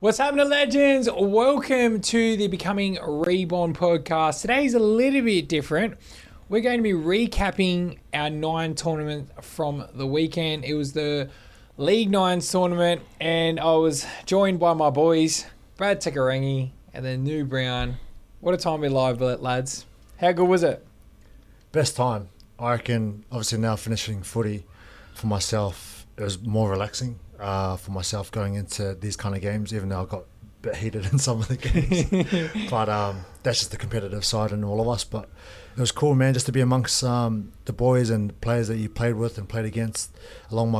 What's happening, legends? Welcome to the Becoming Reborn podcast. Today's a little bit different. We're going to be recapping our 9 tournament from the weekend. It was the League 9 tournament, and I was joined by my boys, Brad Tekarangi and then New Brown. What a time we live, lads. How good was it? Best time. I reckon, obviously now finishing footy for myself, it was more relaxing. For myself going into these kind of games, even though I got a bit heated in some of the games. But that's just the competitive side in all of us. But it was cool, man, just to be amongst the boys and players that you played with and played against along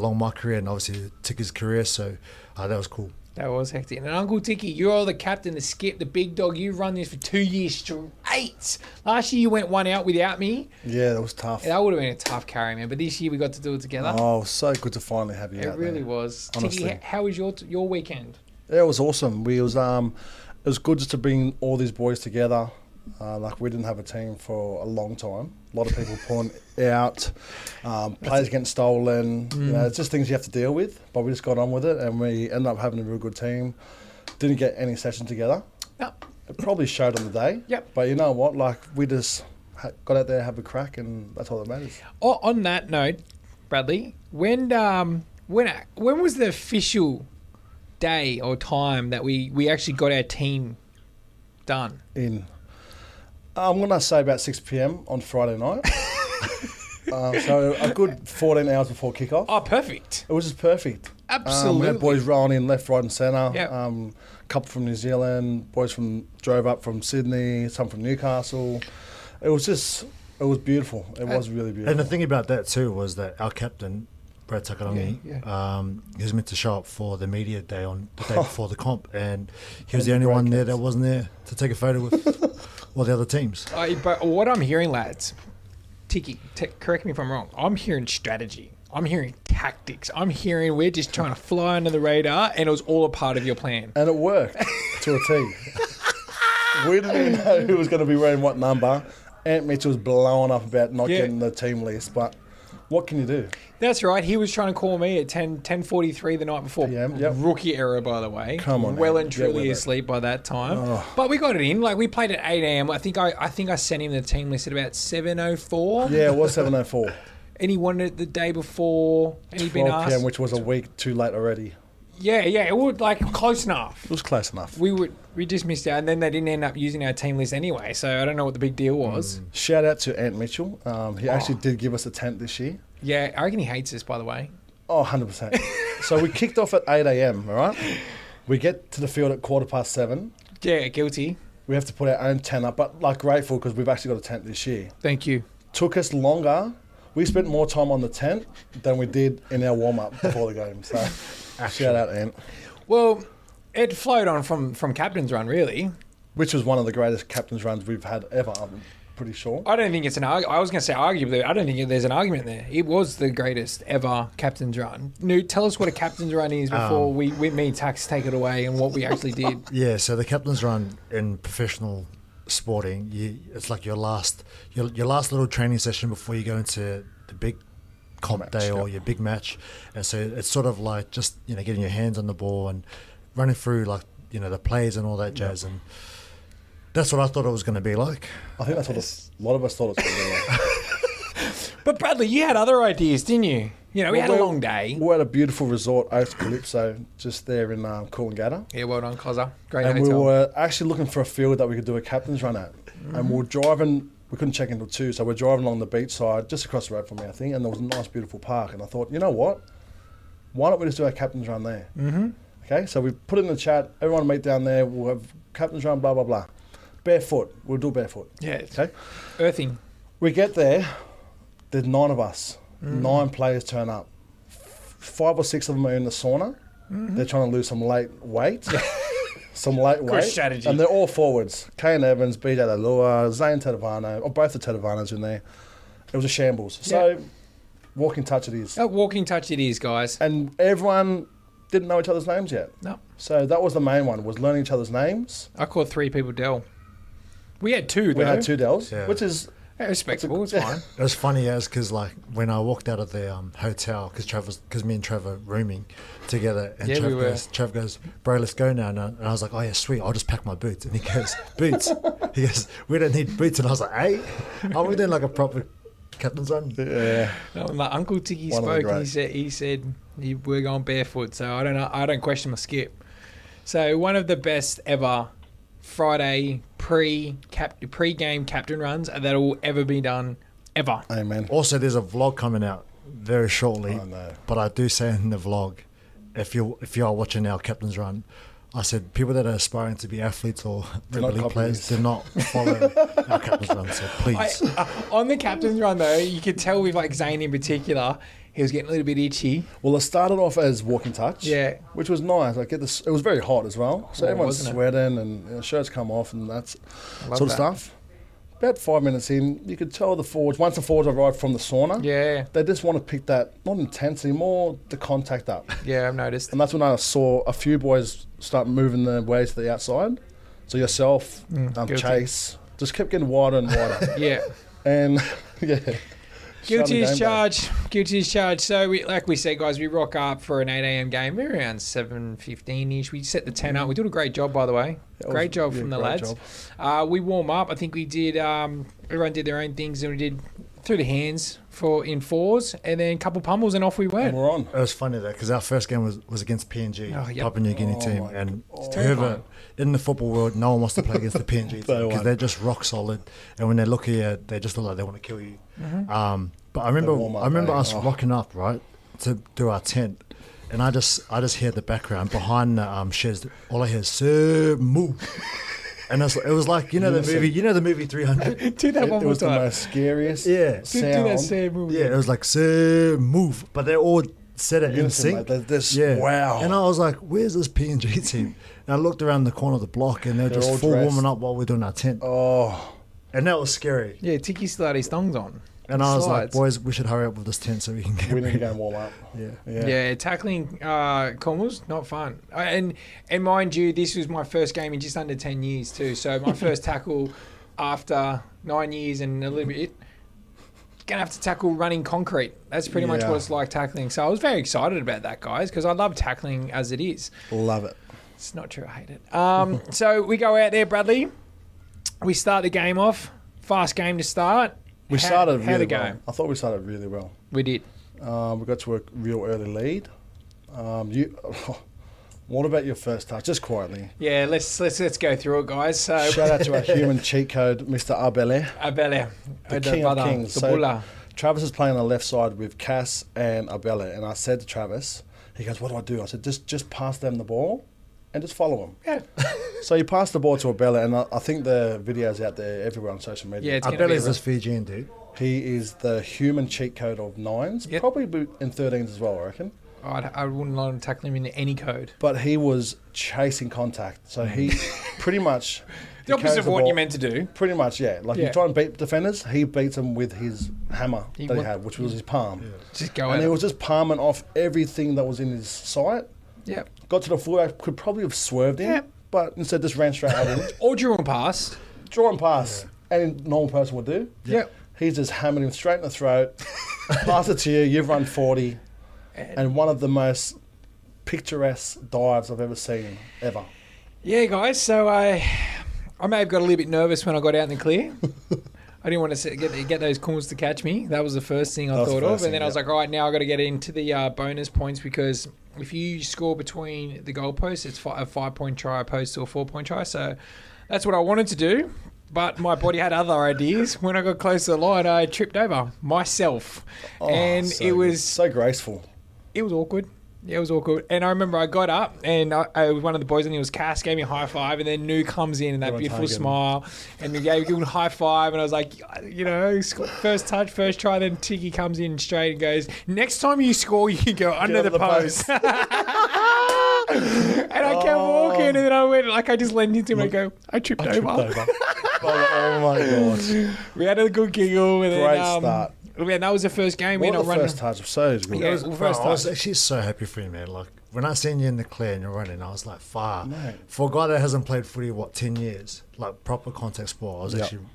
my career, and obviously Ticky's career. So that was cool. That was hectic. And Uncle Ticky, you're the captain, the skip, the big dog. You've run this for 2 years straight. Last year you went one out without me. Yeah, that was tough. That would have been a tough carry, man. But this year we got to do it together. Oh, so good to finally have you out there. It really was. Honestly. Ticky, how was your weekend? Yeah, it was awesome. It was good just to bring all these boys together. We didn't have a team for a long time. A lot of people pulling out, players getting stolen. You know, it's just things you have to deal with. But we just got on with it, and we ended up having a real good team. Didn't get any sessions together. No. It probably showed on the day. Yep. But you know what? We just got out there, have a crack, and that's all that matters. On that note, Bradley, when was the official day or time that we actually got our team done? I'm going to say about 6 p.m. on Friday night. So a good 14 hours before kickoff. Oh, perfect. It was just perfect. Absolutely. We had boys rolling in left, right and centre. Yep. A couple from New Zealand, boys drove up from Sydney, some from Newcastle. It was beautiful. It was really beautiful. And the thing about that too was that our captain, Brad Tekarangi, he was meant to show up for the media day on the day before the comp, and he was the only one there that wasn't there to take a photo with all the other teams. But what I'm hearing, lads, Tiki, correct me if I'm wrong, I'm hearing strategy. I'm hearing tactics. I'm hearing we're just trying to fly under the radar, and it was all a part of your plan. And it worked to a T. We didn't even know who was going to be wearing what number. Ant Mitchell was blowing up about not getting the team list, but what can you do? That's right. He was trying to call me at 10:43 the night before. PM, yep. Rookie error, by the way. Come on, well man. and truly asleep by that time. Oh. But we got it in. We played at 8 a.m. I think I sent him the team list at about 7:04. Yeah, it was 7:04. And he wanted it the day before, and he'd been 12 asked. p.m., which was a week too late already. Yeah, it was close enough. It was close enough. We just missed out, and then they didn't end up using our team list anyway. So I don't know what the big deal was. Shout out to Ant Mitchell. He actually did give us a tent this year. Yeah, I reckon he hates us, by the way. Oh, 100%. So we kicked off at 8 a.m., all right? We get to the field at 7:15. Yeah, guilty. We have to put our own tent up, but grateful because we've actually got a tent this year. Thank you. Took us longer. We spent more time on the tent than we did in our warm-up before the game. So shout out, Ant. Well, it flowed on from captain's run, really. Which was one of the greatest captain's runs we've had ever, I'm pretty sure. I don't think it's an argument. I was going to say arguably. I don't think there's an argument there. It was the greatest ever captain's run. Newt, tell us what a captain's run is before me and Tax take it away and what we actually did. Yeah, so the captain's run in professional sporting, it's like your last little training session before you go into the big comp day or your big match. And so it's sort of like just getting your hands on the ball and running through the plays and all that jazz. And that's what I thought it was going to be like. I think that's what a lot of us thought it was going to be like. But Bradley, you had other ideas, didn't you? We had a long day. We're at a beautiful resort, Oaks Calypso, just there in Coolangatta. Yeah, well done, Cozza. Great and hotel. we were actually looking for a field that we could do a captain's run at. And we were driving, we couldn't check until 2, so we're driving along the beach side, just across the road from me, I think, and there was a nice, beautiful park. And I thought, you know what? Why don't we just do our captain's run there? Mm-hmm. Okay, so we put it in the chat, everyone meet down there, we'll have captain's run, blah, blah, blah. Barefoot, we'll do barefoot. Yeah. Okay. Earthing. We get there, there's 9 of us, 9 players turn up. 5 or 6 of them are in the sauna. They're trying to lose some weight. Good strategy. And they're all forwards. Kane Evans, BJ Lalua, Zane Tedavano, or both the Tedavanos in there. It was a shambles. So, walking touch it is. A walking touch it is, guys. And everyone didn't know each other's names yet. No. So that was the main one, was learning each other's names. I called 3 people Del. We had 2, though. We had 2 Dels, Yeah. which is Yeah, respectable. It's fine. It was funny as because like when I walked out of the hotel because me and Trevor rooming together and Yeah, Trev goes, bro, let's go now. And I was like, oh yeah, sweet. I'll just pack my boots. And he goes, boots. He goes, we don't need boots. And I was like, hey, are we doing like a proper captain's run? Yeah. No, my Uncle Tiki One of the spoke. And great. he said we're going barefoot. So I don't know. I don't question my skip. So one of the best ever Friday pre-game captain runs that will ever be done ever. Amen. Also, there's a vlog coming out very shortly. Oh, no. But I do say in the vlog, if you are watching our captain's run, I said people that are aspiring to be athletes or rugby league copy players this. do not follow our captain's run. So please. On the captain's run though, you could tell with like Zane in particular, he was getting a little bit itchy. Well, it started off as walking touch. Yeah. Which was nice. Like it was very hot as well. So Oh, everyone's wasn't it? sweating and shirts come off and that's Love sort of that. stuff. About 5 minutes in, you could tell the forwards, once the forwards arrived from the sauna, Yeah, they just want to pick that, not intensity, more the contact up. yeah, I've noticed. And that's when I saw a few boys start moving their way to the outside. So yourself, guilty. Chase, just kept getting wider and wider. Yeah. And yeah. Guilty Shut as the game down. charged. Guilty as charged. So, like we said, guys, we rock up for an 8 a.m. game. We're around 7:15-ish. We set the tent up. We did a great job, by the way. That Great was- job yeah, from the great lads. job. We warm up. I think we did. Everyone did their own things, and we did through the hands in fours, and then a couple pummels, and off we And went. we're on. It was funny though because our first game was against PNG, Oh, yep. Papua New Guinea Oh, team, my and God. whoever in the football world, no one wants to play against the PNG team They because won't. they're just rock solid, and when they look at you, they just look like they want to kill you. But I remember, warm up, us eh? Oh. rocking up right to do our tent, and I just hear the background behind the sheds. All I hear is "Sir, move," and it was like the movie 300. Do that It one more was the time. most scariest Yeah. Do that sound. same move. Yeah, it was like "Sir, move," but they all said it in Unison, sync. mate. They're just- Yeah. wow. And I was like, where's this PNG team? And I looked around the corner of the block and they're They're just all full dressed. warming up while we're doing our tent. Oh, And that was scary. Yeah, Tiki still had his thongs on. And I was like, Slides. boys, we should hurry up with this tent so we can get we need to ready. go and warm up. Yeah. Yeah, tackling corners, not fun. And mind you, this was my first game in just under 10 years too. So my first tackle after 9 years and a little bit, gonna have to tackle running concrete. That's pretty much Yeah. what it's like tackling. So I was very excited about that, guys, because I love tackling as it is. Love it. It's not true, I hate it. So we go out there, Bradley. We start the game off. Fast game to start. We started How'd really it go? well. I thought we started really well. We did. We got to a real early lead. What about your first touch? Just quietly. Yeah, let's go through it, guys. So Shout out to our human cheat code, Mr. Abele. Abele, The king of kings. the So- bulla. Travis is playing on the left side with Cass and Abele. And I said to Travis, he goes, what do? I said, just pass them the ball and just follow them. Yeah. So he passed the ball to Abele, and I think the video's out there everywhere on social media. Yeah, it's I gonna bet be it's this Fijian dude. He is the human cheat code of nines, Yep. probably in 13s as well, I reckon. I wouldn't let him tackle him in any code. But he was chasing contact, so he pretty much The opposite carries of the what ball- you're meant to do. Pretty much, yeah. Like Yeah. you try and beat defenders, he beats them with his hammer He that he wa- had, which was his palm. Just go And at he it. was just palming off everything that was in his sight. Yep. Got to the fullback, could probably have swerved in, Yep. but instead just ran straight at him. Or drew and pass. Draw and pass, any normal person would do. Yep. He's just hammered him straight in the throat. Pass it to you, you've run 40. And one of the most picturesque dives I've ever seen, ever. Yeah, guys. So I may have got a little bit nervous when I got out in the clear. I didn't want to get those corners to catch me. That was the first thing I That was thought the of. first And then thing, I was yeah. like, all right, now I got to get into the bonus points because if you score between the goalposts, it's a 5-point try opposed to a 4-point try. So that's what I wanted to do. But my body had other ideas. When I got close to the line, I tripped over myself. Oh, and so it good. was so graceful. It was awkward. Yeah, it was awkward. And I remember I got up and one of the boys, and he was Cass, gave me a high five, and then Nu comes in and that Everyone's beautiful hugging. smile, and he gave a high five, and I was like, first touch, first try, then Tiki comes in straight and goes, next time you score, you can go under the post. And I kept walking, and then I went, I just leaned into him and I go, I tripped over. Oh my God. We had a good giggle. And Great then, start. Yeah, that was the first game. What We the ended up running. first touch was so good. Yeah, Bro, first I was touch. actually so happy for you, man. Like when I seen you in the clear and you're running, I was like, far. Mate. For a guy that hasn't played footy, 10 years, like proper contact sport, I was Yep. actually,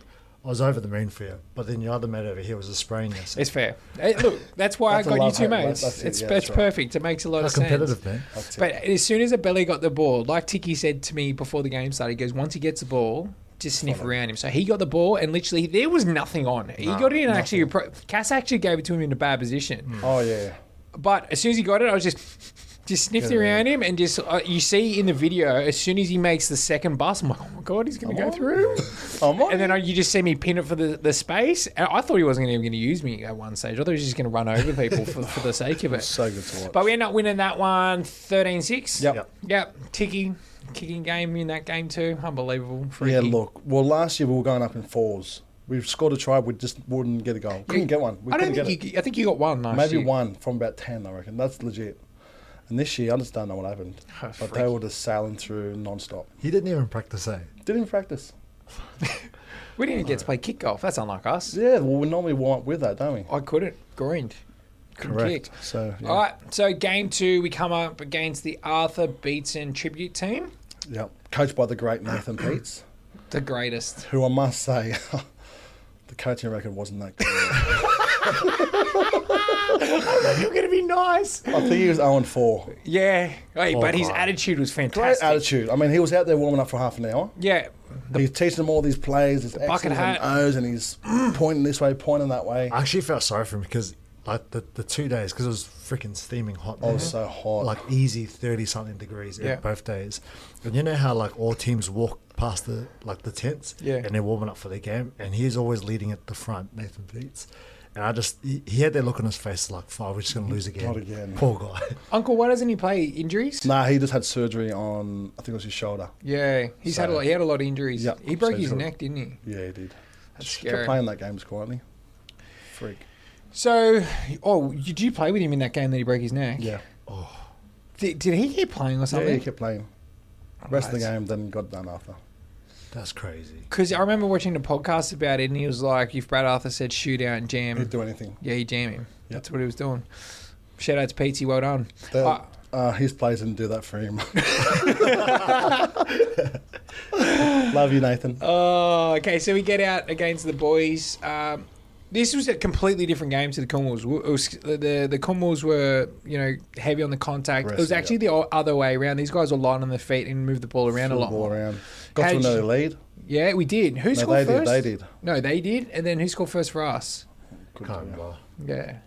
I was over the moon for you, but then your other mate over here was a spraying you. So It's fair. Hey, look, that's why I That's a got you love-hate, two mates. that's it, It's yeah, that's that's right. perfect. It makes a lot how of sense. competitive, man. That's it. But as soon as Abelli got the ball, like Tiki said to me before the game started, he goes, once he gets the ball, just sniff Follow. around him. So he got the ball, and literally there was nothing on. He got it in actually. Cass actually gave it to him in a bad position. Oh, yeah. But as soon as he got it, I was just sniffed around him, and just you see in the video, as soon as he makes the second bus, I'm like, oh my god, he's going to go through. And then you just see me pin it for the space. And I thought he wasn't even going to use me at one stage. I thought he was just going to run over people for the sake of it. So good to watch. But we end up winning that one 13-6. Yep. Yep. Kicking game in that game too. Unbelievable. Freaky. Yeah, look. Well, last year we were going up in 4s. We scored a try, we just wouldn't get a goal. Couldn't get one. I think you got one last Maybe year. one from about 10, I reckon. That's legit. And this year, I just don't know what happened. Oh, But they were just sailing through non-stop. He didn't even practice, eh? Didn't even practice. We didn't even get to play kick golf. That's unlike us. Yeah, well, we normally warm up with that, don't we? I couldn't. Groined. Couldn't Correct. kick. So, yeah. All right. So game 2, we come up against the Arthur Beetson tribute team. Yep. Coached by the great Nathan Peets, The greatest. who I must say, the coaching record wasn't that good. You're going to be nice. I think he was 0-4. Yeah. Hey, but his God. attitude was Great fantastic. attitude. I mean, he was out there warming up for half an hour. Yeah. He's teaching them all these plays, his bucket X's hat. and O's, and he's pointing this way, pointing that way. I actually felt sorry for him because like the 2 days, because it was freaking steaming hot. Oh, it was so hot. Like easy 30-something degrees Yeah. both days. And you know how like all teams walk past the tents, Yeah. and they're warming up for their game, and he's always leading at the front, Nathan Peets. And I just he had that look on his face like, we're just gonna lose again. Not again. Poor guy. Uncle, why doesn't he play? Injuries? Nah, he just had surgery on, I think it was his shoulder. Yeah. He had a lot of injuries. Yep. He broke So his he's got- neck, didn't he? Yeah, he did. That's Kept scary. playing that game just quietly. Freak. So, did you play with him in that game that he broke his neck? Yeah. Did he keep playing or something? Yeah, he kept playing. Rest of the Right. game, then got done after. That's crazy. Because I remember watching the podcast about it, and he was like, if Brad Arthur said shoot out and jam, He'd do anything. yeah, he'd jam him. Yep. That's what he was doing. Shout out to Petey, well done. His players didn't do that for him. Love you, Nathan. Oh, okay. So we get out against the boys. This was a completely different game to the Cornwalls. The Cornwalls were, heavy on the contact. It was Aggressive, actually the other way around. These guys were light on their feet and moved the ball around Threw a the lot ball more. around. Got How'd to you- another lead. Yeah, we did. Who No, scored first? They did. No, they did. And then who scored first for us? Couldn't Can't tell you. remember. Yeah.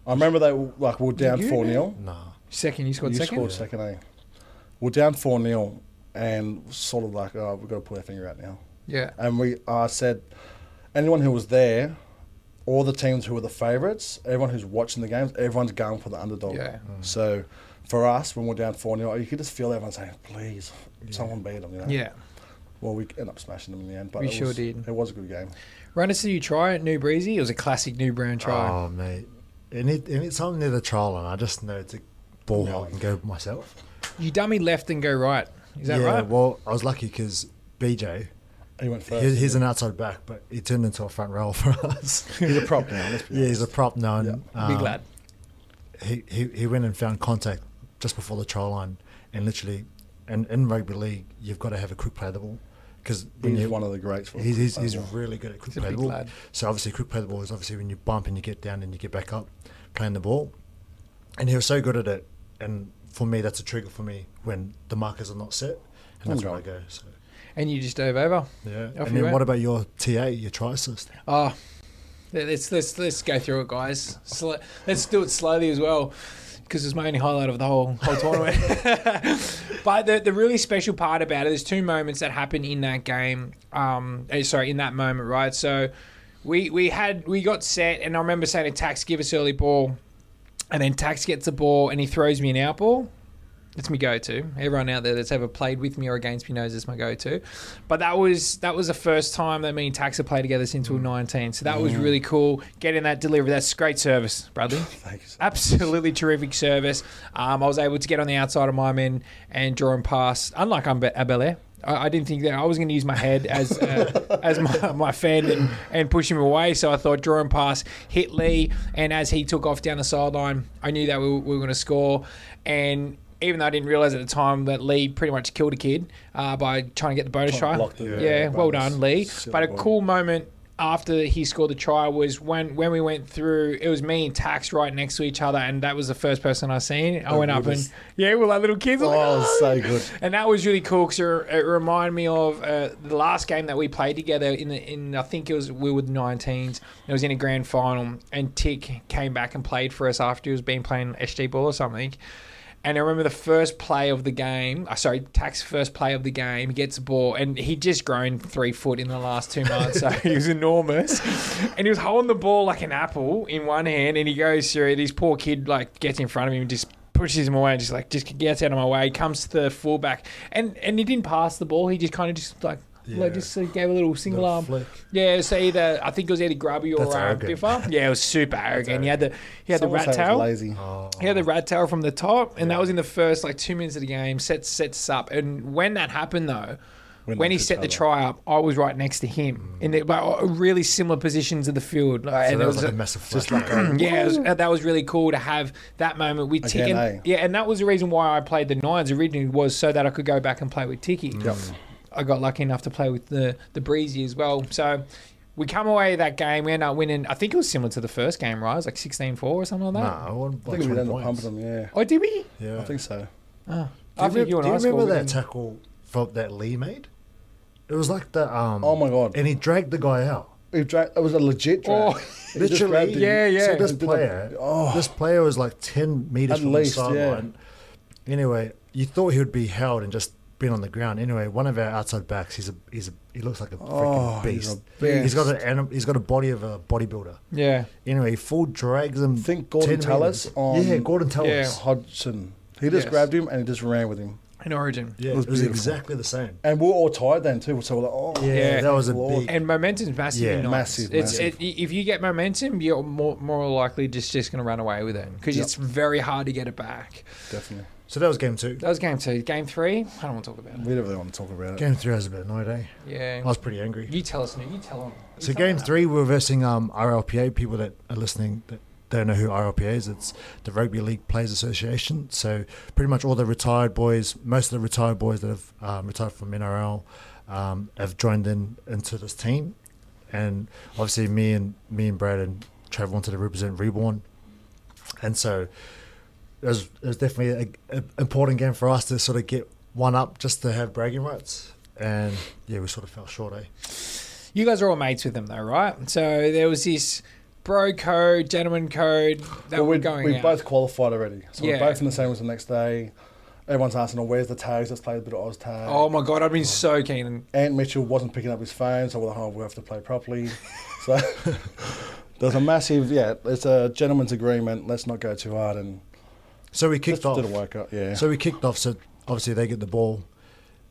I remember they were down you 4-0. No. Second, you scored You second? scored second, eh? We're down 4-0 and sort of like, we've got to pull our finger out now. Yeah. And I said, anyone who was there, all the teams who were the favourites, everyone who's watching the games, everyone's going for the underdog. Yeah. So for us, when we're down 4-0, you could just feel everyone saying, please, someone beat them, Yeah. Well, we ended up smashing them in the end. But We it sure was, did. It was a good game. Run us through your try at New Breezy. It was a classic New Brown try. Oh mate, anytime near the trial line, I just know to ball hog and go myself. You dummy left and go right. Is that yeah, right? well, I was lucky because BJ, He went first. he's an outside back, but he turned into a front row for us. He's a prop now. Let's be Yeah, he's a honest. prop now. And, Big lad. He went and found contact just before the trial line, and literally, and in rugby league, you've got to have a quick play the ball because He's one of the greats. For he's football. really good at quick He's a play the big ball. lad. So obviously, quick play the ball is obviously when you bump and you get down and you get back up, playing the ball, and he was so good at it. And for me, that's a trigger for me when the markers are not set, and that's where I go. So And you just dove over. yeah. Off And you then went. what about your TA, your try assist? Oh, let's go through it, guys. Let's do it slowly as well, because it's my only highlight of the whole tournament. But the really special part about it, there's two moments that happen in that game. In that moment, right? So we got set, and I remember saying to Tax, give us early ball, and then Tax gets the ball and he throws me an out ball. It's my go-to. Everyone out there that's ever played with me or against me knows it's my go-to. But that was the first time that me and Tax have played together since we were 19. So that was really cool. Getting that delivery. That's great service, Bradley. Thank you so much. Absolutely terrific service. I was able to get on the outside of my men and draw and pass. Unlike Abelair, I didn't think that I was going to use my head as my fend and push him away. So I thought draw and pass, hit Lee, and as he took off down the sideline, I knew that we were going to score. And even though I didn't realise at the time that Lee pretty much killed a kid by trying to get the bonus try. Blocked it. Yeah, well bonus. done, Lee. Silly But a boy. cool moment after he scored the try was when we went through. It was me and Tax right next to each other, and that was the first person I seen. I went up and we're like little kids. Like, Oh, so good. And that was really cool because it reminded me of the last game that we played together in I think we were the 19s. It was in a grand final, and Tick came back and played for us after he was been playing SG ball or something. And I remember the first play of the game, Tax's first play of the game, he gets the ball, and he'd just grown 3 foot in the last 2 months, so he was enormous. And he was holding the ball like an apple in one hand, and he goes through it. This poor kid like gets in front of him and just pushes him away, and just gets out of my way, comes to the fullback, and he didn't pass the ball. He just kind of just gave a little single arm. Flick. Yeah, so I think it was either Grubby or Biffa. Yeah, it was super arrogant. He had the rat tail. Lazy. He had the rat tail from the top, and that was in the first 2 minutes of the game. Sets us up, and when that happened though, when he set the try up, I was right next to him in really similar positions of the field. And it was like a massive flash. That was really cool to have that moment with Tick. And that was the reason why I played the Nines originally, was so that I could go back and play with Ticky. Yep. I got lucky enough to play with the Breezy as well. So we come away that game. We end up winning. I think it was similar to the first game, right? It was like 16-4 or something like that. No, I won I think we ended up pumping them, yeah. Oh, did we? Yeah. I think so. Oh. Do you remember that tackle that Lee made? It was like the... oh, my God. And he dragged the guy out. It was a legit drag. Literally. Yeah. So this player was like 10 metres from the sideline. Yeah. Anyway, you thought he would be held and just been on the ground. Anyway, one of our outside backs, he looks like a freaking beast. He's got a body of a bodybuilder. Yeah. Anyway, full drags him. I think Gordon Tallis on Gordon Tallis. Hodgson. He just grabbed him and he just ran with him. In Origin. Yeah, it was exactly the same. And we were all tired then too, so we're like, that was a big... And momentum's massive. Yeah, massive. If you get momentum, you're more likely just going to run away with it, because it's very hard to get it back. Definitely. So that was game 2. That was game 2. Game 3, I don't want to talk about it. We don't really want to talk about it. Game 3 was a bit annoyed, eh? Yeah. I was pretty angry. You tell us, you tell them. So game 3, we were versing RLPA. People that are listening that don't know who RLPA is, it's the Rugby League Players Association. So pretty much all the retired boys, most of the retired boys that have retired from NRL have joined into this team. And obviously me and Brad and Trav wanted to represent Reborn. And so it was definitely an important game for us to sort of get one up just to have bragging rights. And yeah, we sort of fell short, eh? You guys are all mates with them though, right? So there was this bro code, gentleman code that we're going We out. both qualified already. So we're both in the same as the next day. Everyone's asking, where's the tags? Let's play a bit of Oz tag. Oh my God, I've been so keen. Ant Mitchell wasn't picking up his phone, so we're like, we have to play properly. So there's a massive, it's a gentleman's agreement. Let's not go too hard. And so we kicked off. Didn't work out, yeah. So we kicked off, so obviously they get the ball,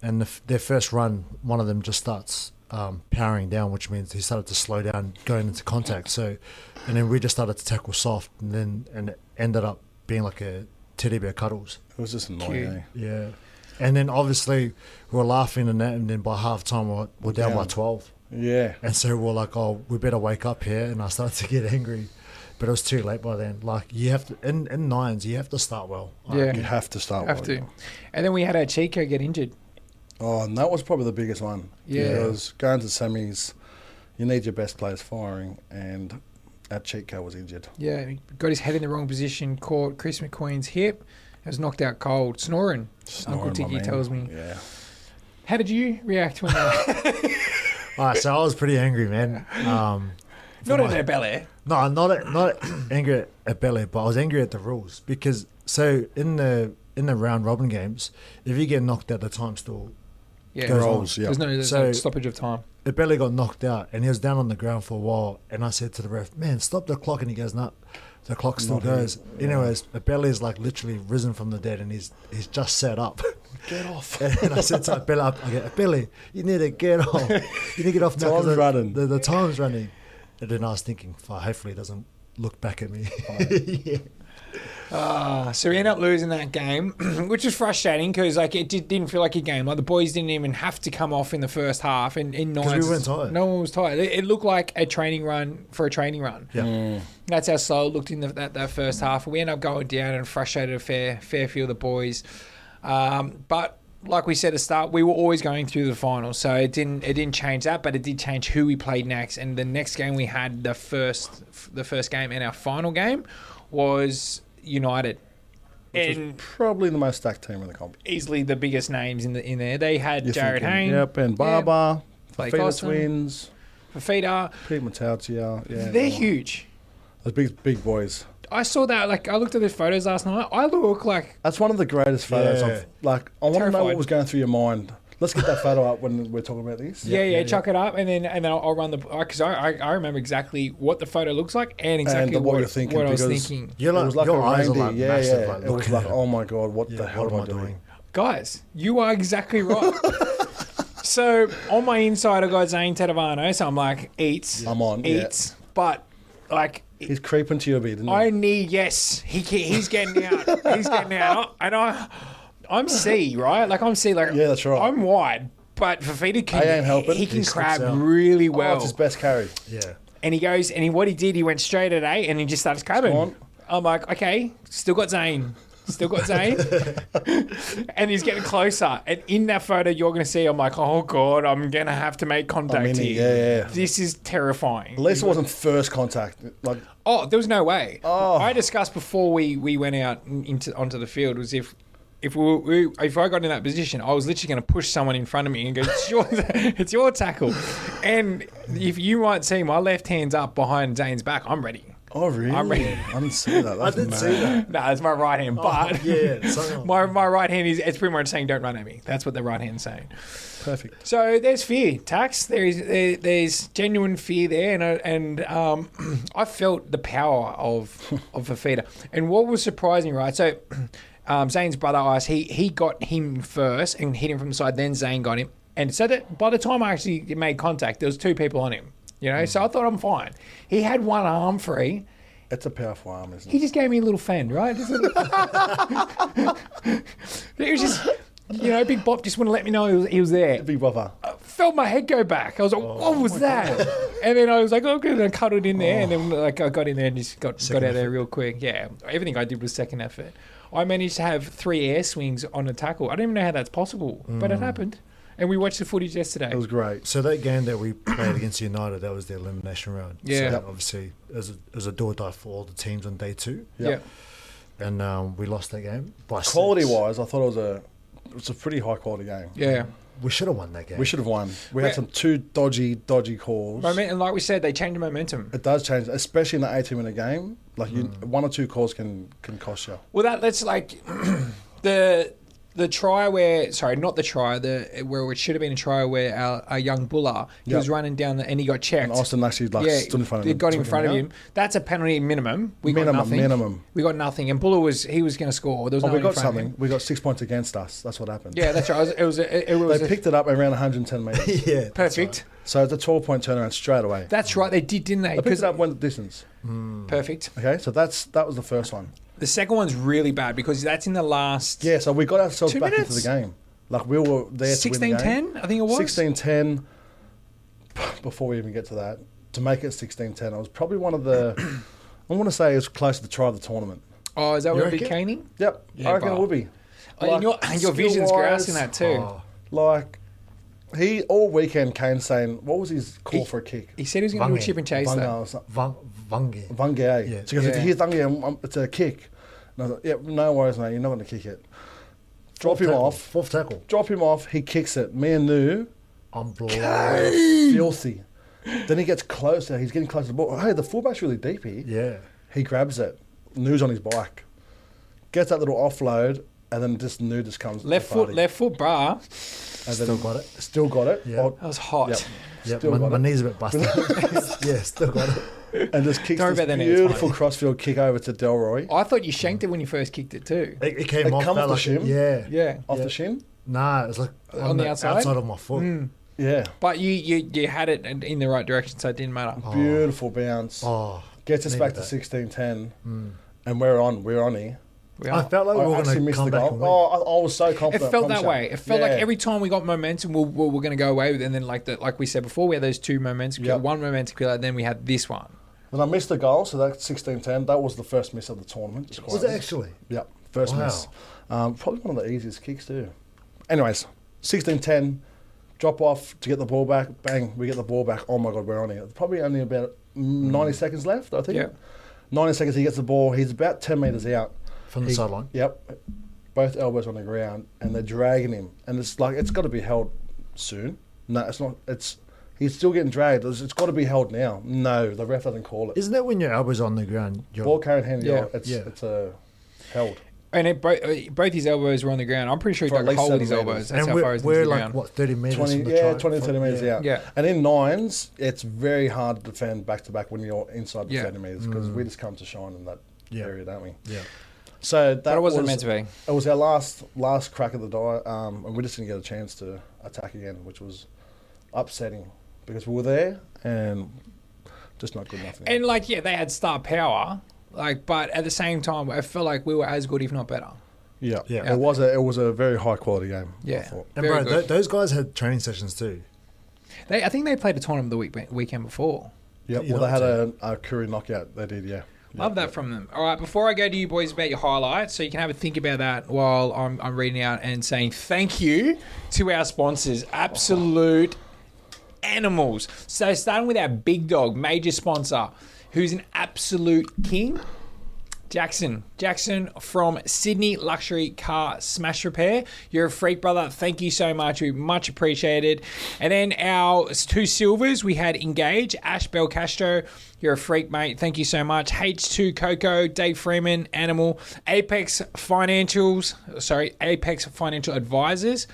and their first run, one of them just starts powering down, which means he started to slow down going into contact. So, and then we just started to tackle soft, and it ended up being like a teddy bear cuddles. It was just annoying, eh? Yeah. And then obviously we were laughing and that, and then by half time we're down by 12. Yeah. And so we're like, oh, we better wake up here, and I started to get angry. But it was too late by then. Like, you have to, in nines, you have to start well. Yeah. You have to start well. Have to. And then we had our Chico get injured. Oh, and that was probably the biggest one. Yeah. Because going to semis, you need your best players firing, and our Chico was injured. Yeah, he got his head in the wrong position, caught Chris McQueen's hip, was knocked out cold, snoring Uncle Tiki tells me. Yeah. How did you react when that? All right, so I was pretty angry, man. Not at Bel-Air. No, not angry at Bel-Air, but I was angry at the rules, because so in the round robin games, if you get knocked out, the time still goes rolls. on. Yeah. There's no stoppage of time. Bel-Air got knocked out, and he was down on the ground for a while, and I said to the ref, "Man, stop the clock," and he goes, "No, the clock still goes." Anyways, Bel-Air's like literally risen from the dead, and he's just sat up. Get off. And I said to Bel-Air, "Bel-Air, you need to get off. You need to get off now, Time's running. The time's running." And then I was thinking, hopefully he doesn't look back at me. So we ended up losing that game, which was frustrating because it didn't feel like a game. Like the boys didn't even have to come off in the first half. In nines, because we weren't tired. No one was tired. It looked like a training run for a training run. Yeah. That's how slow it looked in that first half. We ended up going down and frustrated a fair few of the boys. But like we said at the start, we were always going through the finals, so it didn't change that, but it did change who we played next. And the next game we had, the first game and our final game was United. Which was probably the most stacked team in the comp. Easily the biggest names in there. They had You're Jared thinking, Hayne. Yep, and Barber, Blake Fafita Austin, twins, Fafita. Pete Matautia. Yeah, They're huge. Those big boys. I saw that. Like, I looked at those photos last night. I look like That's one of the greatest photos. Yeah. I want to know Terrified. what was going through your mind. Let's get that photo up when we're talking about this. yeah, chuck it up, and then I'll run the because I remember exactly what the photo looks like and exactly And what you're thinking, what I was because- thinking. You're It like, was like your a eyes are reindeer. like Yeah, massive. yeah. Like, It was looking like, at it. oh my God, what the hell what am I doing? Guys, you are exactly right. So on my inside, I got Zane Tedavano, so I'm like eats, I'm on, yeah. eats, but like. He's creeping to your bed, isn't he? I need he's getting out. He's getting out. And I'm C, right? Like I'm C, like Yeah, that's right. I'm wide, but Fafita can ain't helping. he can He crab sticks out. really Oh, well. it's his best carry. Yeah. And he goes what he did, he went straight at 8 and he just started crabbing. on. I'm like, okay, still got Zane. And he's getting closer. And in that photo you're gonna see, I'm like, oh God, I'm gonna have to make contact here. Yeah. This is terrifying. At least it wasn't first contact. Like, Oh, there was no way. Oh. I discussed before we went out onto the field was if I got in that position, I was literally going to push someone in front of me and go, it's your tackle. And if you might see my left hand's up behind Zane's back, I'm ready. oh really? I'm ready. I didn't see that. That's I didn't mad. see that. No, it's my right hand, but Oh, yeah. So, my right hand it's pretty much saying don't run at me. That's what the right hand's saying. Perfect. So there's fear, Tax. There's genuine fear there, and I felt the power of Fafita. And what was surprising, right? So Zane's brother Ice, he got him first and hit him from the side. Then Zane got him, and so that by the time I actually made contact, there was 2 people on him. So I thought I'm fine. He had one arm free. It's a powerful arm, isn't He it? just gave me a little fend, right? Just a little- it was just, Big Bop just wouldn't let me know he was there. Big brother. I felt my head go back. I was like, what was that? And then I was like, okay, and I cuddled in there. And then I got in there and just got out of there real quick. Yeah, everything I did was second effort. I managed to have 3 air swings on a tackle. I don't even know how that's possible, but it happened. And we watched the footage yesterday. It was great. so that game that we played against United, that was the elimination round. Yeah. So obviously, it was a do or die for all the teams on day 2. Yeah. And we lost that game by 6. Quality-wise, I thought it was a pretty high-quality game. Yeah. We should have won that game. We should have won. We Yeah. had some 2 dodgy calls. And like we said, they changed the momentum. It does change, especially in the 18-minute game. Like 1 or 2 calls can cost you. Well, that's like the try where, sorry, not the try, where it should have been a try where our young Buller, he Yep. was running down and he got checked. And Austin actually stood in front of him. It got in took front of out. him. That's a penalty minimum. We got nothing. Minimum. We got nothing. And Buller was going to score. There was no Oh, we one in got front of something. him. We got 6 points against us. That's what happened. Yeah, that's right. It was They picked it up around 110 metres. yeah. that's perfect. So it's a 12-point turnaround straight away. That's right. They did, didn't they? They picked it up, went the distance. Perfect. Okay, so that was the first one. The second one's really bad because that's in the last Yeah, so we got ourselves 2 back minutes? into the game. Like we were there to win the game. 16-10, I think it was. 16-10. Before we even get to that, to make it 16-10, I was probably one of the. I want to say it was close to the try of the tournament. Oh, is that You what it be reckon? Caning? Yep, Yeah, I reckon but- it would be. Oh, and your vision's skill-wise, grasping that too. Oh, Like he all weekend came saying, what was his call for a kick? He said he was going to do a Vange. chip and chase Vanga that. or something. Vange. Vange. Yeah. So he goes, if Yeah. you hear Vange, it's a kick. And I was like, yeah, no worries, mate. You're not going to kick it. Drop him tackle. off. 4th tackle. Drop him off. He kicks it. Me and Nu, I'm blown. filthy. Then he gets closer. He's getting closer to the ball. Hey, the fullback's really deep here. Yeah. He grabs it. Nu's on his bike. Gets that little offload, and then just Nu just comes. Left to the foot, bar. party. And Still got it. Still got it. Yeah. Oh, That was hot. Yep. Yeah, Still my got it. knee's a bit busted. yeah, still got it. And just kicks Don't worry this about that, it's beautiful fine. crossfield kick over to Delroy. I thought you shanked it when you first kicked it too. It came It off. come that off the like- shin? Yeah. Yeah. Off Yeah. the shin? Nah, it was like On the outside? of my foot. Yeah. But you had it in the right direction, so it didn't matter. Beautiful bounce. Oh, Gets us back to needed 16-10. And we're on here. We I are. felt like we I were actually going to missed come the back goal. and win. Oh, I was so It confident. felt promise that you. way. It felt like Yeah. every time we got momentum, we're going to go away with it. And then like we said before, we had those 2 momentum, Yep. one momentum killer, and then we had this one. Then I missed the goal, so that's 16-10. That was the first miss of the tournament. Just Was it quietly. actually? Yep, first Wow. miss. Probably one of the easiest kicks too. Anyways, 16-10, drop off to get the ball back. Bang, we get the ball back. Oh my God, we're on it. Probably only about 90 seconds left, I think. Yeah. 90 seconds, he gets the ball. He's about 10 metres out. From the sideline. Yep. Both elbows on the ground, and they're dragging him. And it's like, it's got to be held soon. No, it's not. He's still getting dragged. It's got to be held now. No, the ref doesn't call it. Isn't that when your elbow's on the ground? Ball carrying hand, Yeah. it's held. And both his elbows were on the ground. I'm pretty sure he For dug at a least hole with 7 his metres. elbows. That's And how far he's into we're the like, ground. what, 30 metres 20, from the yeah, try? 20 to 30 metres out. Yeah. And in nines, it's very hard to defend back-to-back when you're inside the Yeah. 30 metres because we just come to shine in that Yeah. area, don't we? Yeah. So that But it wasn't meant to be. It was our last crack of the die, and we just didn't get a chance to attack again, which was upsetting because we were there and just not good enough. And like, yeah, they had star power, like, but at the same time, I felt like we were as good, if not better. Yeah, Yeah. It was a very high quality game. I Yeah. thought. And Very bro, good. those guys had training sessions too. I think they played a tournament the weekend before. Yeah, You well, they had know a Curry knockout. They did, yeah. Love that from them. All right, before I go to you boys about your highlights, so you can have a think about that while I'm reading out and saying thank you to our sponsors, Absolute Animals. So starting with our big dog, major sponsor, who's an absolute king, Jackson from Sydney Luxury Car Smash Repair. You're a freak, brother. Thank you so much. We much appreciated. And then our 2 silvers, we had Engage, Ash Belcastro. You're a freak, mate. Thank you so much. H2 Coco, Dave Freeman, Animal, Apex Financial Advisors.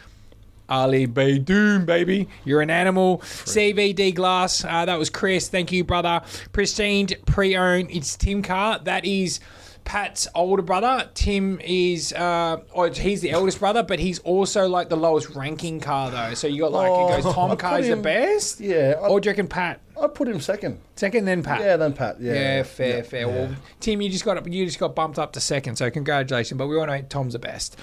Ali B. Doom, baby. You're an animal. CVD Glass. That was Chris. Thank you, brother. Pristine Pre-Owned. It's Tim Carr. That is Pat's older brother. Tim is, he's the eldest brother, but he's also like the lowest ranking car though. So you got like, it goes Tom Carr's the best. Yeah. Or do you reckon Pat? I'd put him second. Second, then Pat. Yeah, then Pat. Yeah. Yeah, fair. Yeah. Well, Tim, you just got bumped up to second, so congratulations. But we all know Tom's the best.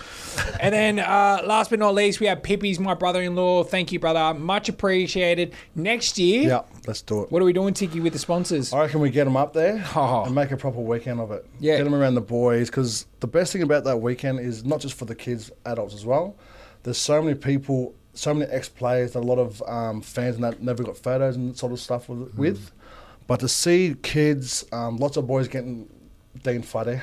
And then, last but not least, we have Pippi's, my brother-in-law. Thank you, brother. Much appreciated. Next year, Yeah, let's do it. what are we doing, Tiki, with the sponsors? I reckon we get them up there Oh. and make a proper weekend of it. Yeah. Get them around the boys because the best thing about that weekend is not just for the kids, adults as well. There's so many people, so many ex-players, that a lot of fans and that never got photos and sort of stuff with. But to see kids, lots of boys getting Dean Fuddy.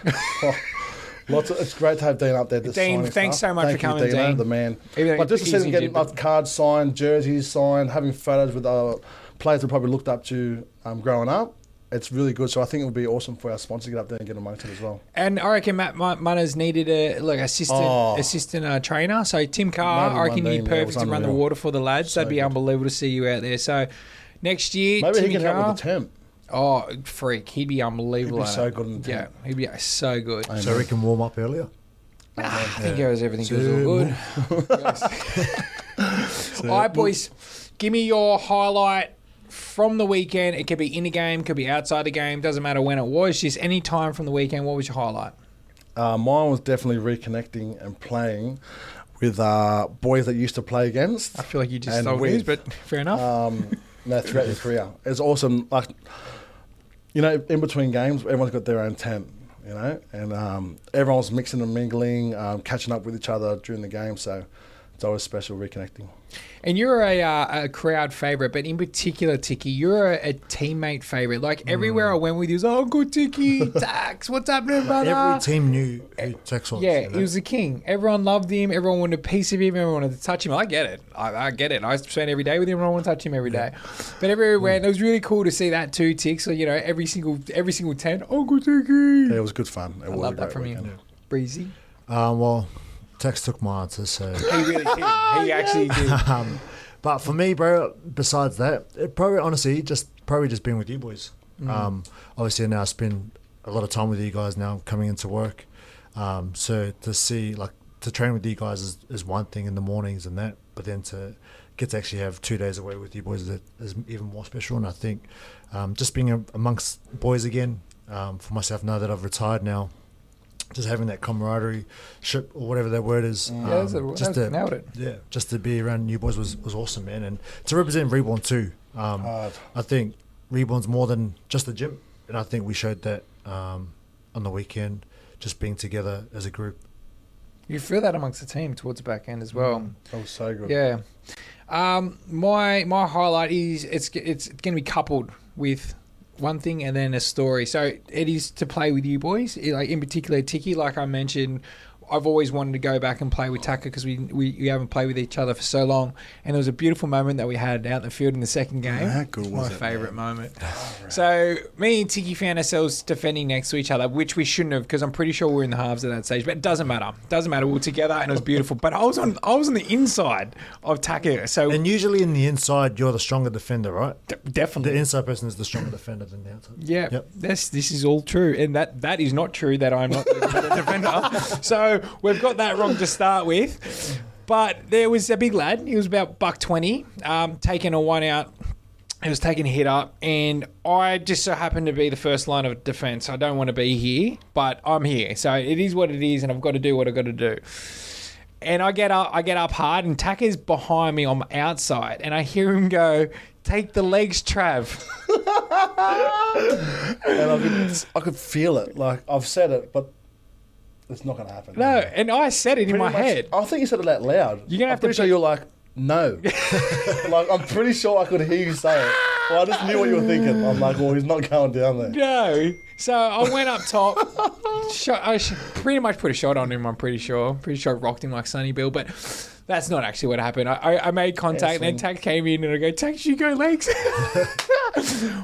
It's great to have Dean up there. Dean, signing thanks stuff. so much Thank for you, coming, Dino, Dean. the man. Even though But just to see he's them getting injured, but- cards signed, jerseys signed, having photos with players that probably looked up to growing up, it's really good. So I think it would be awesome for our sponsor to get up there and get amongst it as well. And I reckon Matt Munners needed a assistant trainer. So Tim Carr, Maybe I reckon one you'd be day, yeah, it perfect was to run the unreal. water for the lads. So That'd be good. unbelievable to see you out there. So next year, Maybe Timmy he can Carr, help with the temp. oh, freak. He'd be unbelievable. He'd be at so it. good in the Yeah, team. he'd be so good. So we can warm up earlier. I think everything goes all good. All right, boys. Give me your highlight from the weekend. It could be in the game, could be outside the game. Doesn't matter when it was. Just any time from the weekend. What was your highlight? Mine was definitely reconnecting and playing with boys that used to play against. I feel like you just And stole with- news, but fair enough. No, throughout your career. It's awesome. Like, you know, in between games, everyone's got their own tent, you know, and everyone's mixing and mingling, catching up with each other during the game. So it's always special reconnecting. And you're a crowd favourite, but in particular, Tiki, you're a teammate favourite. Like everywhere I went with you, was, oh, good Tiki, Tax, what's happening, brother? Every team knew who Tex was. Yeah, you know? he was the king. Everyone loved him. Everyone wanted a piece of him. Everyone wanted to touch him. I get it. I get it. I spend every day with him. I want to touch him every day. But everywhere went, it was really cool to see that too, Tick. So, you know, every single tent, oh, good Tiki. Yeah, it was good fun. It I was love a that great from weekend. you. Breezy. Well, Tex took my answer, so. He really did. He actually did. But for me, bro, besides that, it probably honestly just been with you boys. Obviously now I spend a lot of time with you guys now coming into work. So to see to train with you guys is one thing in the mornings and that, but then to get to actually have 2 days away with you boys is even more special. And I think just being amongst boys again, for myself now that I've retired now, just having that camaraderie ship or whatever that word is. Nailed it. Yeah, just to be around you boys was awesome, man. And to represent Reborn too. I think Reborn's more than just the gym. And I think we showed that on the weekend, just being together as a group. You feel that amongst the team towards the back end as well. That was so good. Yeah. My highlight is it's going to be coupled with one thing and then a story. So it is to play with you boys, like in particular Tiki. Like I mentioned, I've always wanted to go back and play with Tucker because we haven't played with each other for so long. And there was a beautiful moment that we had out in the field in the second game. How good It's was my it, favourite man? moment. So me and Tiki found ourselves defending next to each other, which we shouldn't have because I'm pretty sure we're in the halves at that stage. But it doesn't matter. We were together and it was beautiful. But I was on the inside of Tucker. So And usually in the inside, you're the stronger defender, right? definitely. The inside person is the stronger defender than the outside. Yeah, Yep. this is all true, and that is not true that I'm not the defender. So we've got that wrong to start with. But there was a big lad. He was about $120, taking a one out. He was taking a hit up, and I just so happened to be the first line of defence. I don't want to be here, but I'm here. So it is what it is, and I've got to do what I've got to do. And I get up hard, and Tucker's behind me on the outside, and I hear him go, "Take the legs, Trav." And I could feel it. Like, I've said it, but it's not going to happen. No, and I said it in my head. I think you said it out loud. You're gonna have I'm pretty to sure you're like, no. Like, I'm pretty sure I could hear you say it. Well, I just knew what you were thinking. I'm like, well, he's not going down there. No. So I went up top. Pretty much put a shot on him, I'm pretty sure. Pretty sure I rocked him like Sonny Bill, but that's not actually what happened. I made contact, and then Tack came in, and I go, "Tack, you go legs."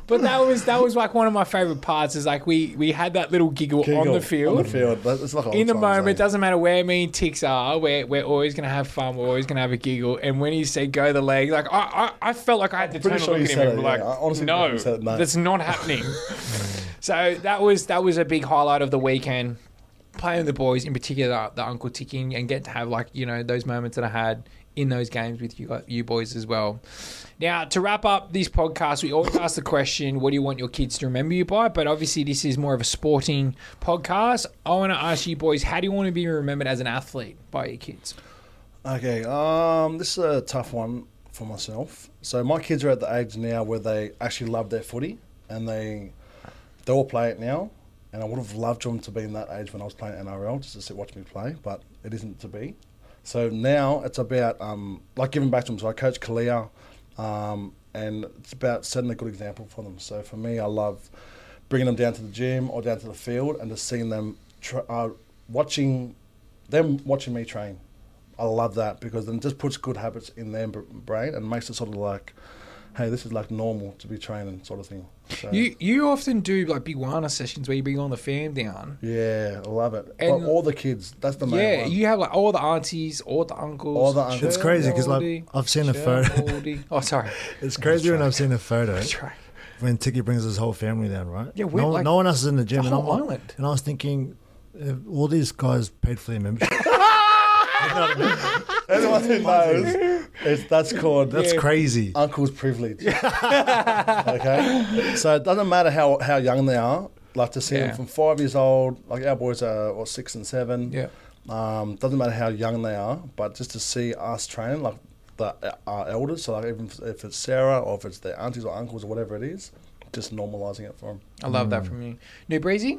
But that was like one of my favourite parts. Is like we had that little giggle on the field. On the field. It's like In the moment, it doesn't matter where me and Tix are, we're always going to have fun. We're always going to have a giggle. And when he said go the leg, like I felt like I had to turn and look at him and be like, no, that's not happening. So that was a big highlight of the weekend. Playing with the boys, in particular the Uncle Tiki, and get to have those moments that I had in those games with you boys as well. Now, to wrap up this podcast, we always ask the question, what do you want your kids to remember you by? But obviously this is more of a sporting podcast. I want to ask you boys, how do you want to be remembered as an athlete by your kids? Okay, this is a tough one for myself. So my kids are at the age now where they actually love their footy, and they all play it now. And I would have loved them to be in that age when I was playing NRL, just to watch me play, but it isn't to be. So now it's about giving back to them. So I coach Kalia, and it's about setting a good example for them. So for me, I love bringing them down to the gym or down to the field and just seeing them watching me train. I love that because then it just puts good habits in their brain and makes it sort of like, hey, this is like normal to be training, sort of thing. So, you often do like big Wana sessions where you bring all the fam down. Yeah, I love it. And all the kids, that's the main one. You have like all the aunties, all the uncles. It's crazy because I've seen a photo. Oh, sorry. It's crazy when I've seen a photo. That's right. When Tiki brings his whole family down, right? Yeah, no one else is in the gym. The whole island. And I was thinking, all these guys paid for their membership. You know what I mean? Anyone who knows, that's crazy. Uncle's privilege. Okay? So it doesn't matter how young they are. Like to see them from 5 years old, like our boys are 6 and 7. Yeah. Doesn't matter how young they are, but just to see us training, like our elders, so like even if it's Sarah or if it's their aunties or uncles or whatever it is, just normalising it for them. I love that from you. New Breezy?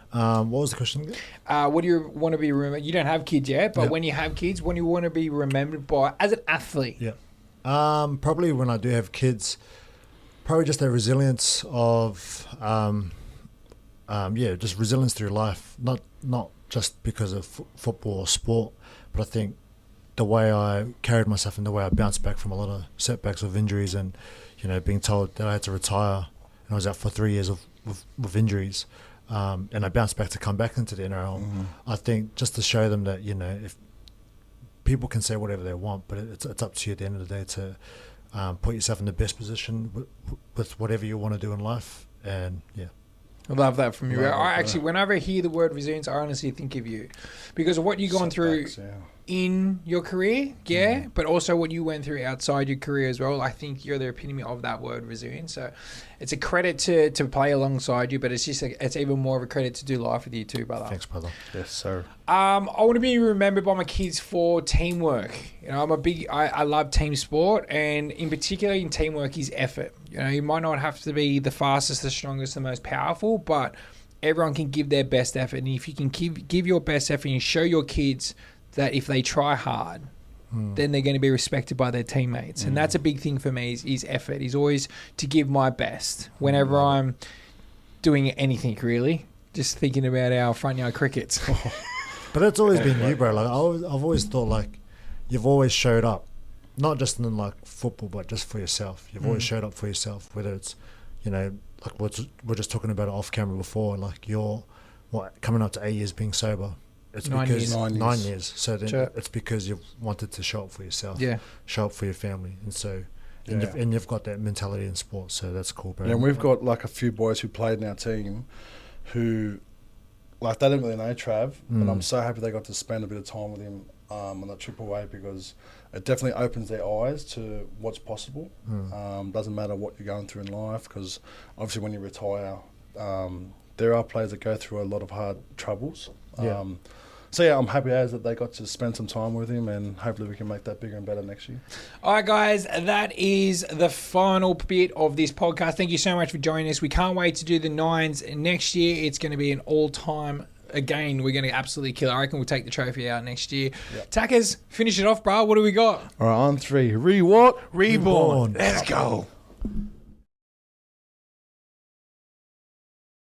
What was the question again? What do you want to be remembered? You don't have kids yet, but when you have kids, what do you want to be remembered by as an athlete? Yeah. Probably when I do have kids, probably just the resilience of, just resilience through life. Not just because of football or sport, but I think the way I carried myself and the way I bounced back from a lot of setbacks of injuries and, being told that I had to retire and I was out for 3 years with injuries. And I bounced back to come back into the NRL. Mm-hmm. I think just to show them that, if people can say whatever they want, but it's up to you at the end of the day to put yourself in the best position with whatever you want to do in life. And I love that from you. Whenever I hear the word resilience, I honestly think of you because of what you've gone through in your career, but also what you went through outside your career as well. I think you're the epitome of that word resilience. So it's a credit to play alongside you, but it's even more of a credit to do life with you too, brother. Thanks, brother. Yes, sir. I want to be remembered by my kids for teamwork. I love team sport, and in particular in teamwork is effort. You might not have to be the fastest, the strongest, the most powerful, but everyone can give their best effort. And if you can give your best effort and you show your kids that if they try hard, then they're going to be respected by their teammates. And that's a big thing for me is effort. Is always to give my best whenever I'm doing anything, really. Just thinking about our front yard crickets. But that's always been you, bro. Like I've always thought, like, you've always showed up, not just in like football, but just for yourself. You've always showed up for yourself, whether it's, you know, like we're just talking about it off camera before. Like you're coming up to 8 years being sober. It's 9 because years. 9 years. So then Sure. it's because you've wanted to show up for yourself. Yeah. Show up for your family, and so. And you've got that mentality in sports, so that's cool, bro. Yeah, and we've got like a few boys who played in our team who, like, they didn't really know Trav, and I'm so happy they got to spend a bit of time with him on that trip away, because it definitely opens their eyes to what's possible. Doesn't matter what you're going through in life, because obviously when you retire, there are players that go through a lot of hard troubles. Yeah. So yeah, I'm happy as that they got to spend some time with him, and hopefully we can make that bigger and better next year. All right, guys, that is the final bit of this podcast. Thank you so much for joining us. We can't wait to do the nines next year. It's going to be an all-time. Again, we're going to absolutely kill it. I reckon we'll take the trophy out next year. Yep. Tackers, finish it off, bro. What do we got? All right, on 3. Reborn. Reborn. Let's go.